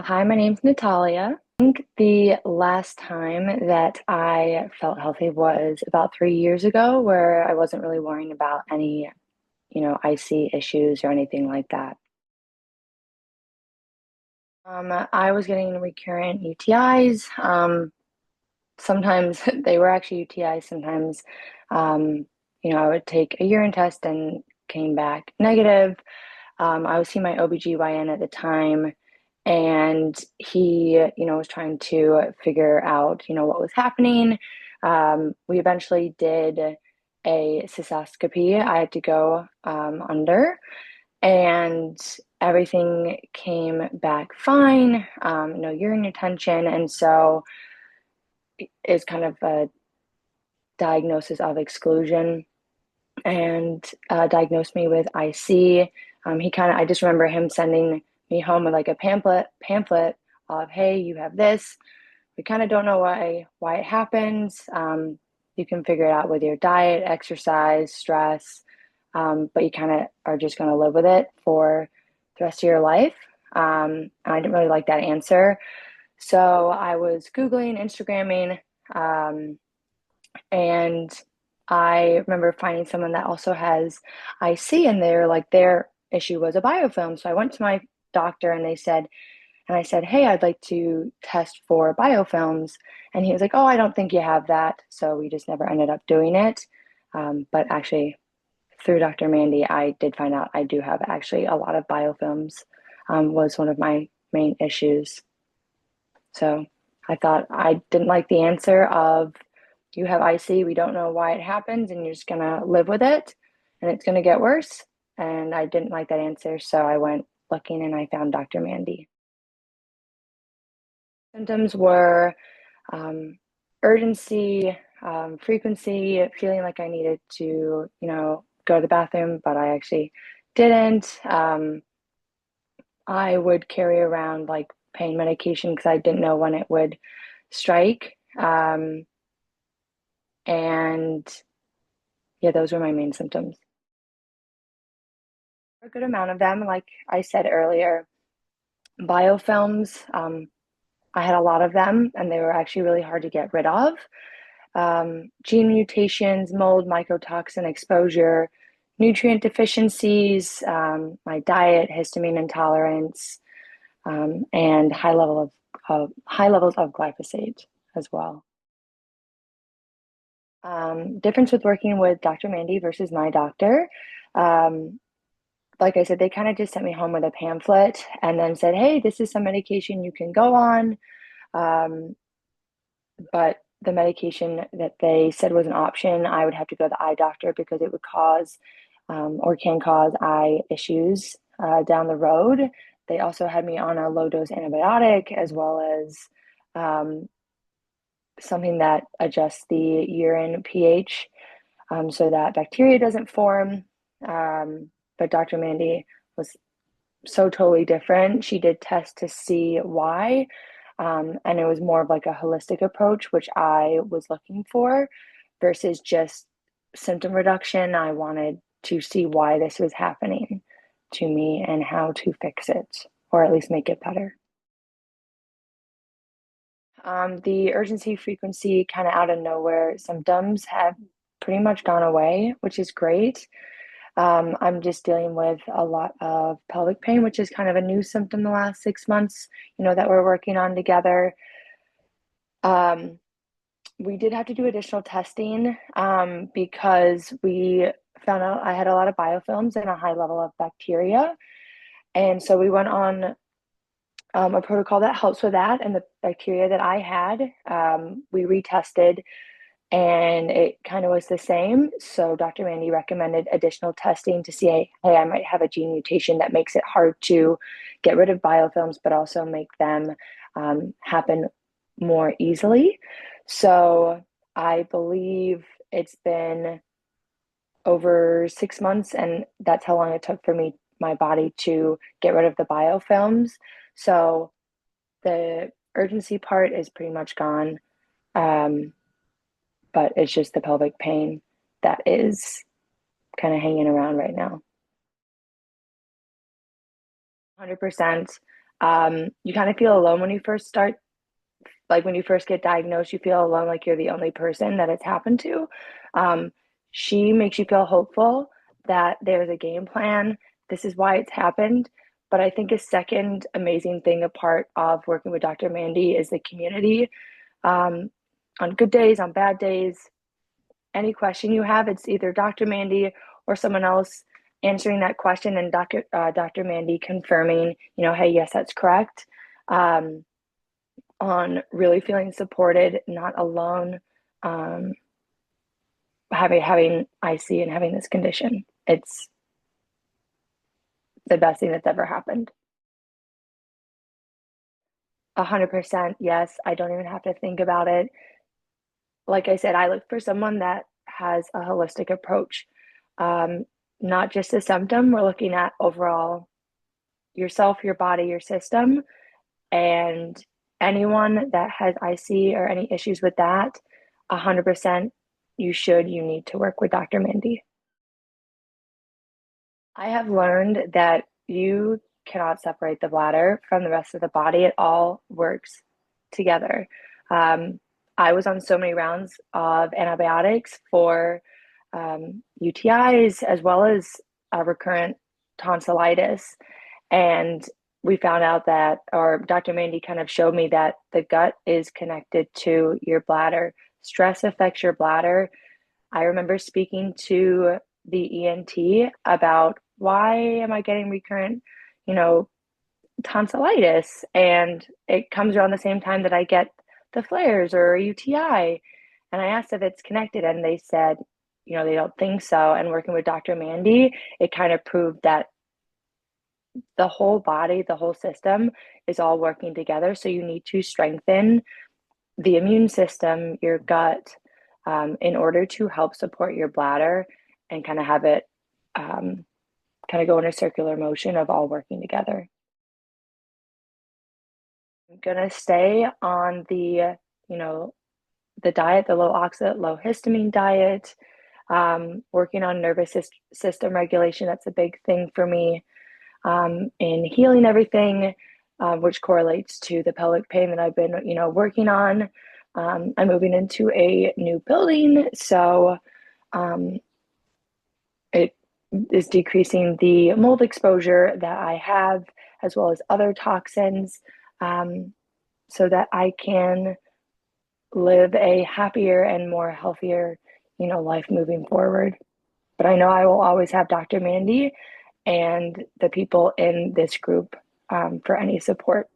Hi, my name's Natalia. I think the last time that I felt healthy was about 3 years ago, where I wasn't really worrying about any, IC issues or anything like that. I was getting recurrent UTIs. Sometimes they were actually UTIs. Sometimes, I would take a urine test and came back negative. I was seeing my OBGYN at the time, and he, was trying to figure out, what was happening. We eventually did a cystoscopy. I had to go under, and everything came back fine. No urine retention, and so it's kind of a diagnosis of exclusion, and diagnosed me with IC. I just remember him sending me home with like a pamphlet of, hey, you have this. We kind of don't know why it happens. You can figure it out with your diet, exercise, stress, but you kind of are just going to live with it for the rest of your life. And I didn't really like that answer. So I was Googling, Instagramming, and I remember finding someone that also has IC, and they're like, their issue was a biofilm. So I went to my doctor and I said, hey, I'd like to test for biofilms. And he was like, oh, I don't think you have that. So we just never ended up doing it. But actually, through Dr. Mandy, I did find out I do have actually a lot of biofilms, was one of my main issues. So I thought I didn't like the answer of, you have IC, we don't know why it happens, and you're just going to live with it, and it's going to get worse. And I didn't like that answer, so I went looking and I found Dr. Mandy. Symptoms were urgency, frequency, feeling like I needed to, go to the bathroom, but I actually didn't. I would carry around like pain medication because I didn't know when it would strike. And yeah, those were my main symptoms. A good amount of them, like I said earlier, biofilms. I had a lot of them, and they were actually really hard to get rid of. Gene mutations, mold, mycotoxin exposure, nutrient deficiencies, my diet, histamine intolerance, and high levels of glyphosate as well. Difference with working with Dr. Mandy versus my doctor. Um, like I said, they kind of just sent me home with a pamphlet and then said, hey, this is some medication you can go on. But the medication that they said was an option, I would have to go to the eye doctor because it would cause, or can cause, eye issues down the road. They also had me on a low dose antibiotic, as well as um, something that adjusts the urine pH, so that bacteria doesn't form. But Dr. Mandy was so totally different. She did tests to see why, and it was more of like a holistic approach, which I was looking for, versus just symptom reduction. I wanted to see why this was happening to me and how to fix it, or at least make it better. The urgency, frequency, kind of out of nowhere symptoms have pretty much gone away, which is great. I'm just dealing with a lot of pelvic pain, which is kind of a new symptom the last 6 months, that we're working on together. Um, we did have to do additional testing because we found out I had a lot of biofilms and a high level of bacteria. And so we went on a protocol that helps with that. And the bacteria that I had, we retested and it kind of was the same. So Dr. Mandy recommended additional testing to see, hey, I might have a gene mutation that makes it hard to get rid of biofilms, but also make them happen more easily. So I believe it's been over 6 months, and that's how long it took for my body to get rid of the biofilms. So the urgency part is pretty much gone. Um, but it's just the pelvic pain that is kind of hanging around right now. 100%. You kind of feel alone when you first start, like when you first get diagnosed, you feel alone, like you're the only person that it's happened to. Um, she makes you feel hopeful that there's a game plan. This is why it's happened. But I think a second amazing thing, a part of working with Dr. Mandy, is the community. Um, on good days, on bad days, any question you have, it's either Dr. Mandy or someone else answering that question, and Dr. Mandy confirming, hey, yes, that's correct. On really feeling supported, not alone, um, having IC and having this condition. It's the best thing that's ever happened. 100%, yes. I don't even have to think about it. Like I said, I look for someone that has a holistic approach, um, not just a symptom. We're looking at overall yourself, your body, your system, and anyone that has IC or any issues with that, 100%, you need to work with Dr. Mandy. I have learned that you cannot separate the bladder from the rest of the body. It all works together. Um, I was on so many rounds of antibiotics for UTIs as well as recurrent tonsillitis. And we found out that, or Dr. Mandy kind of showed me that the gut is connected to your bladder. Stress affects your bladder. I remember speaking to the ENT about, why am I getting recurrent, you know, tonsillitis? And it comes around the same time that I get the flares or a UTI. And I asked if it's connected, and they said, they don't think so. And working with Dr. Mandy, it kind of proved that the whole body, the whole system is all working together. So you need to strengthen the immune system, your gut, in order to help support your bladder and kind of have it kind of go in a circular motion of all working together. I'm gonna stay on you know, the diet, the low oxalate, low histamine diet, working on nervous system regulation. That's a big thing for me, in healing everything, which correlates to the pelvic pain that I've been, working on. I'm moving into a new building, so um, it is decreasing the mold exposure that I have, as well as other toxins, um, so that I can live a happier and more healthier, life moving forward. But I know I will always have Dr. Mandy and the people in this group, for any support.